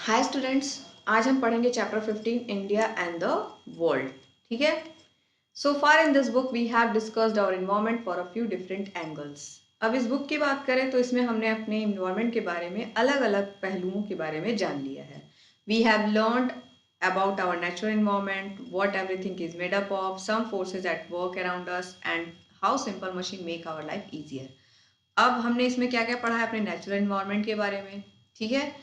Hi students, आज हम पढ़ेंगे chapter 15 India and the world. ठीक है। So far in this book we have discussed our environment for a few different angles. अब इस book की बात करें तो इसमें हमने अपने इन्वायरमेंट के बारे में अलग अलग पहलुओं के बारे में जान लिया है। We have learned about our natural environment, what everything is made up of, some forces at work around us, and how simple machine make our life easier. अब हमने इसमें क्या क्या पढ़ा है अपने नेचुरल इन्वायरमेंट के बारे में। ठीक है।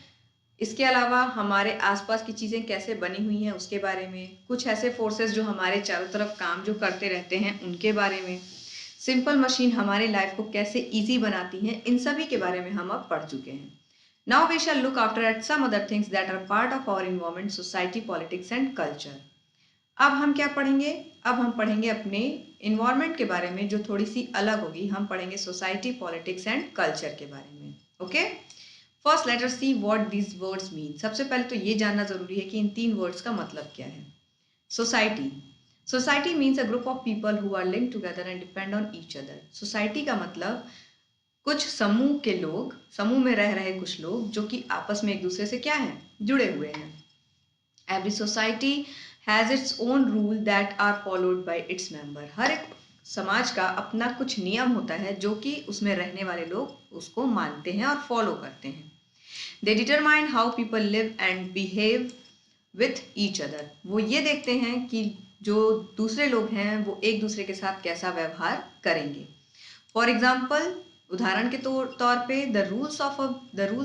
इसके अलावा हमारे आसपास की चीज़ें कैसे बनी हुई हैं उसके बारे में, कुछ ऐसे फोर्सेस जो हमारे चारों तरफ काम जो करते रहते हैं उनके बारे में, सिंपल मशीन हमारी लाइफ को कैसे इजी बनाती हैं, इन सभी के बारे में हम अब पढ़ चुके हैं। Now we shall look after at some other things that are part of our environment, society, politics and culture. अब हम क्या पढ़ेंगे? अब हम पढ़ेंगे अपने इन्वायरमेंट के बारे में जो थोड़ी सी अलग होगी। हम पढ़ेंगे सोसाइटी, पॉलिटिक्स एंड कल्चर के बारे में। Okay. First let us see what these words mean. सबसे पहले तो ये जानना जरूरी है कि इन तीन वर्ड्स का मतलब क्या है। Society. Society means a group of people who are linked together and depend on each other. Society का मतलब कुछ समूह के लोग, समूह में रह रहे कुछ लोग जो कि आपस में एक दूसरे से क्या है, जुड़े हुए हैं। Every society has its own rule that are followed by its member. हर एक समाज का अपना कुछ नियम होता है जो कि उसमें रहने वाले लोग उसको मानते हैं और फॉलो करते हैं। They determine how people live and behave with each other. वो ये देखते हैं कि जो दूसरे लोग हैं वो एक दूसरे के साथ कैसा व्यवहार करेंगे। फॉर एग्जाम्पल, उदाहरण के तौर पे the rules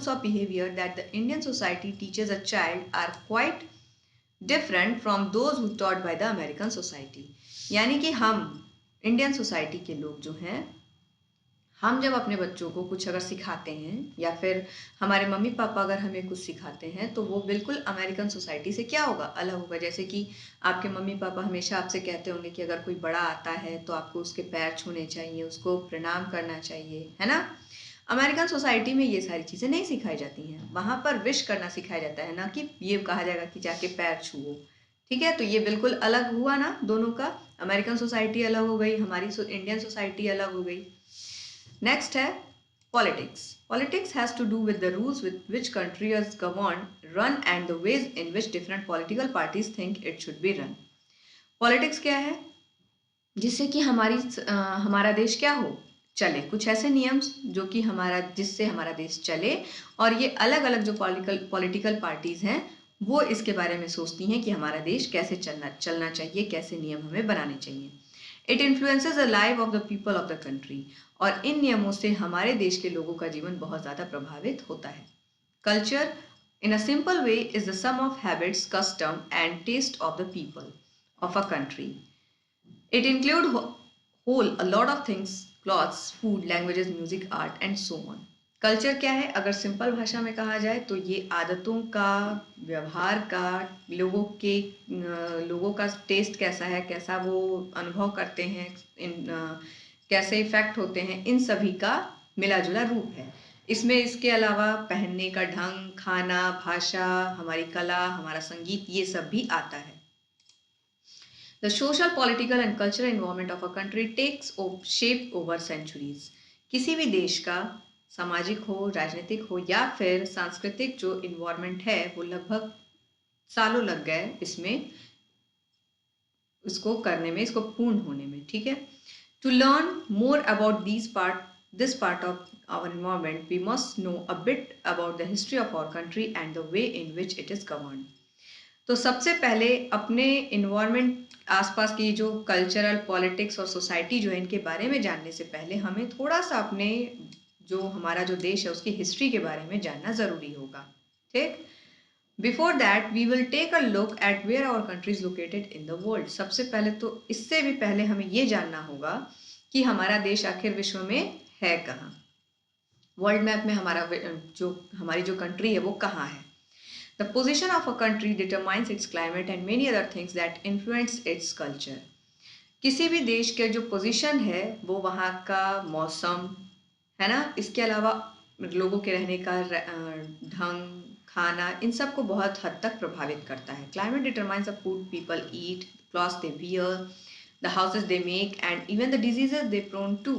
of behaviour that the Indian society teaches a child are quite different from those who taught by the American society. यानी कि हम इंडियन सोसाइटी के लोग जो हैं, हम जब अपने बच्चों को कुछ अगर सिखाते हैं या फिर हमारे मम्मी पापा अगर हमें कुछ सिखाते हैं तो वो बिल्कुल अमेरिकन सोसाइटी से क्या होगा, अलग होगा। जैसे कि आपके मम्मी पापा हमेशा आपसे कहते होंगे कि अगर कोई बड़ा आता है तो आपको उसके पैर छूने चाहिए, उसको प्रणाम करना चाहिए, है ना। अमेरिकन सोसाइटी में ये सारी चीज़ें नहीं सिखाई जाती हैं। वहाँ पर विश करना सिखाया जाता है, ना कि ये कहा जाएगा कि जाके पैर छुओ। ठीक है। तो ये बिल्कुल अलग हुआ ना दोनों का। अमेरिकन सोसाइटी अलग हो गई, हमारी इंडियन सोसाइटी अलग हो गई। नेक्स्ट है politics. Politics has to do with the rules with which country is govern run and the ways in which different political parties think it should be run. Politics क्या है? जिससे कि हमारा देश क्या हो, चले। कुछ ऐसे नियम्स जो कि जिससे हमारा देश चले। और ये अलग अलग जो पॉलिटिकल पार्टीज हैं वो इसके बारे में सोचती हैं कि हमारा देश कैसे चलना चाहिए, कैसे नियम हमें बनाने चाहिए। It influences the life of the people of the country. और इन नियमों से हमारे देश के लोगों का जीवन बहुत ज़्यादा प्रभावित होता है। Culture in a simple way is the sum of habits, custom and taste of the people of a country. It include whole a lot of things: clothes, food, languages, music, art, and so on. Culture क्या है? अगर simple भाषा में कहा जाए तो ये आदतों का, व्यवहार का, लोगों का टेस्ट कैसा है, कैसा वो अनुभव करते हैं, कैसे इफेक्ट होते हैं, इन सभी का मिला जुला रूप है। इसमें इसके अलावा पहनने का ढंग, खाना, भाषा, हमारी कला, हमारा संगीत, ये सब भी आता है। The social, political and cultural environment of a country takes shape over centuries. किसी भी देश का सामाजिक हो, राजनीतिक हो या फिर सांस्कृतिक जो इन्वायरमेंट है वो लगभग सालों लग गए इसको करने में, इसको पूर्ण होने में। ठीक है। To learn more about this part of our environment, we must know a bit about the history of our country and the way in which it is governed. तो सबसे पहले अपने इन्वायरमेंट, आसपास की जो कल्चरल, पॉलिटिक्स और society जो है, इनके बारे में जानने से पहले हमें थोड़ा सा अपने हमारा जो देश है उसकी हिस्ट्री के बारे में जानना ज़रूरी होगा। ठीक। Before that we will take a look at where our country is located in the world. सबसे पहले तो इससे भी पहले हमें ये जानना होगा कि हमारा देश आखिर विश्व में है कहाँ। वर्ल्ड मैप में हमारी जो कंट्री है वो कहाँ है। The position of a country determines its climate and many other things that influence its culture. किसी भी देश के जो पोजीशन है वो वहाँ का मौसम, है ना, इसके अलावा लोगों के रहने का ढंग, खाना, इन सब को बहुत हद तक प्रभावित करता है। Climate determines the food people eat, the clothes they wear, the houses they make and even the diseases they prone to.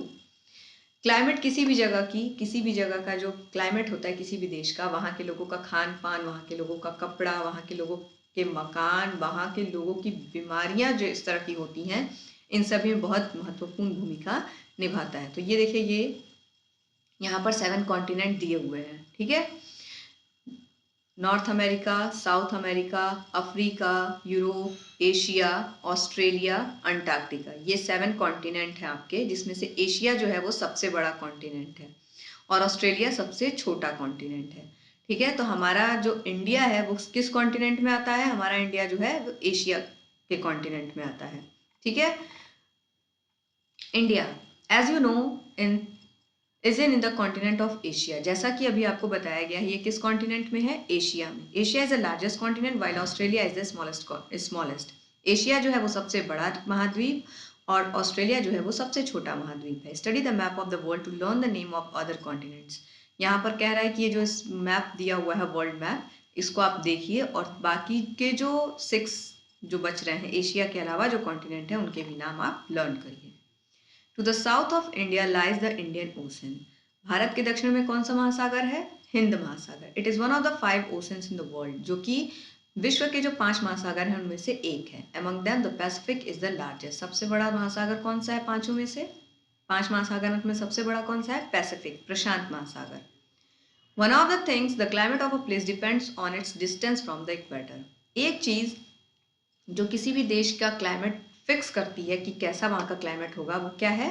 Climate किसी भी जगह का जो क्लाइमेट होता है किसी भी देश का, वहाँ के लोगों का खान पान, वहाँ के लोगों का कपड़ा, वहाँ के लोगों के मकान, वहाँ के लोगों की बीमारियाँ जो इस तरह की होती हैं, इन सभी में बहुत महत्वपूर्ण भूमिका निभाता है। तो ये देखिए, ये यहाँ पर 7 कॉन्टिनेंट दिए हुए हैं, ठीक है। North America, south America, Africa, Europe, Asia, Australia, Antarctica, ये 7 कॉन्टिनेंट हैं आपके, जिसमें से एशिया जो है वो सबसे बड़ा कॉन्टिनेंट है और ऑस्ट्रेलिया सबसे छोटा कॉन्टिनेंट है, ठीक है। तो हमारा जो इंडिया है वो किस कॉन्टिनेंट में आता है? हमारा इंडिया जो है वो एशिया के कॉन्टिनेंट में आता है, ठीक है। India, as you know, in is in the continent of Asia. जैसा कि अभी आपको बताया गया है, ये किस कॉन्टिनेंट में है? एशिया में। Asia is the largest continent while Australia is the smallest. Asia जो है वो सबसे बड़ा महाद्वीप और ऑस्ट्रेलिया जो है वो सबसे छोटा महाद्वीप है। Study the map of the world to learn the name of other continents. यहाँ पर कह रहा है कि ये जो मैप दिया हुआ है वर्ल्ड मैप, इसको आप देखिए और बाकी के जो 6 जो बच रहे हैं एशिया के अलावा जो कॉन्टिनेंट है उनके भी नाम आप लर्न करिए। To the south of India lies the Indian ocean. Bharat के दक्षिण में कौन सा महासागर है? हिंद महासागर। It is one of the 5 oceans in the world, जो कि विश्व के जो 5 महासागर हैं उनमें से एक है। Among them the Pacific is the largest. सबसे बड़ा महासागर कौन सा है पांचों में से? 5 महासागर में सबसे बड़ा कौन सा है? पैसिफिक, प्रशांत महासागर। One of the things, the climate of a place depends on it's distance from the equator. एक चीज जो किसी भी देश का क्लाइमेट फिक्स करती है कि कैसा वहाँ का क्लाइमेट होगा, वो क्या है?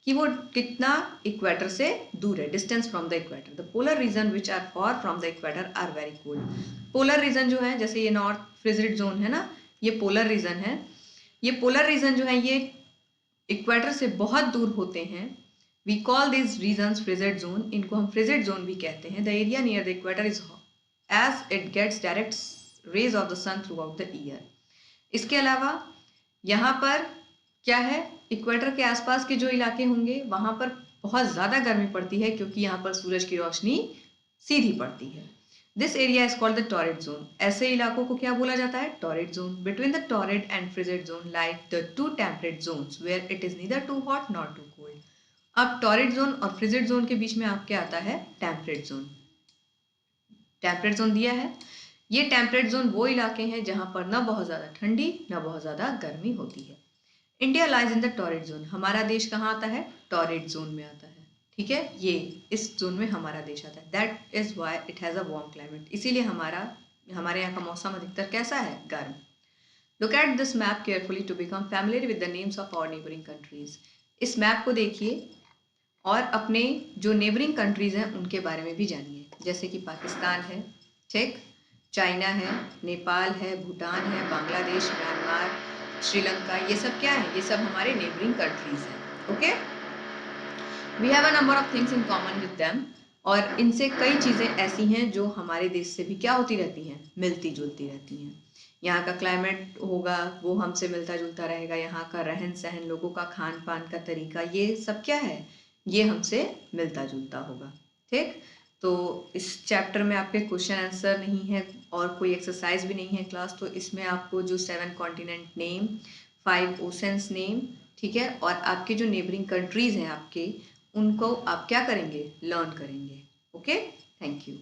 कि वो कितना इक्वेटर से दूर है, distance from the equator. The polar region which are far from the equator are very cold. Polar region जो है, जैसे ये नॉर्थ फ्रिजिड जोन है ना, ये पोलर रीजन है। ये पोलर रीजन जो है ये इक्वेटर से बहुत दूर होते हैं। We call this regions frigid zone, इनको हम फ्रिजिड जोन भी कहते हैं। The area near the equator is as it gets direct rays of the sun throughout the year. इसके अलावा यहाँ पर क्या है, इक्वेटर के आसपास के जो इलाके होंगे वहां पर बहुत ज़्यादा गर्मी पड़ती है, क्योंकि यहाँ पर सूरज की रोशनी सीधी पड़ती है। This area is called the torrid zone. ऐसे इलाकों को क्या बोला जाता है? Torrid zone. Between the torrid and frigid zone like the 2 temperate zones where it is neither too hot nor too cold. अब टॉरिड जोन और फ्रिजिड जोन के बीच में आपके आता है टेम्परेट जोन। टेम्परेट जोन दिया है, ये टेम्परेट जोन वो इलाके हैं जहां पर ना बहुत ज़्यादा ठंडी ना बहुत ज़्यादा गर्मी होती है। India lies in the torrid zone. हमारा देश कहाँ आता है? टॉरिड जोन में आता है, ठीक है। ये इस जोन में हमारा देश आता है। That is why it has a warm climate. इसीलिए हमारे यहाँ का मौसम अधिकतर कैसा है? गर्म। Look at this map carefully to become familiar with the names of our neighbouring countries. इस मैप को देखिए और अपने जो नेबरिंग कंट्रीज हैं उनके बारे में भी जानिए। जैसे कि पाकिस्तान है, ठीक, चाइना है, नेपाल है, भूटान है, बांग्लादेश, म्यांमार, श्रीलंका, ये सब क्या है? ये सब हमारे नेबरिंग कंट्रीज हैं। Okay, we have a number of things in common with them. और इनसे कई चीज़ें ऐसी हैं जो हमारे देश से भी क्या होती रहती हैं? मिलती जुलती रहती हैं। यहाँ का क्लाइमेट होगा वो हमसे मिलता जुलता रहेगा, यहाँ का रहन सहन, लोगों का खान पान का तरीका, ये सब क्या है? ये हमसे मिलता जुलता होगा, ठीक। तो इस चैप्टर में आपके क्वेश्चन आंसर नहीं है और कोई एक्सरसाइज भी नहीं है क्लास। तो इसमें आपको जो 7 कॉन्टिनेंट नेम, 5 ओशंस नेम, ठीक है, और आपके जो नेबरिंग कंट्रीज हैं आपके, उनको आप क्या करेंगे? लर्न करेंगे। Okay, thank you.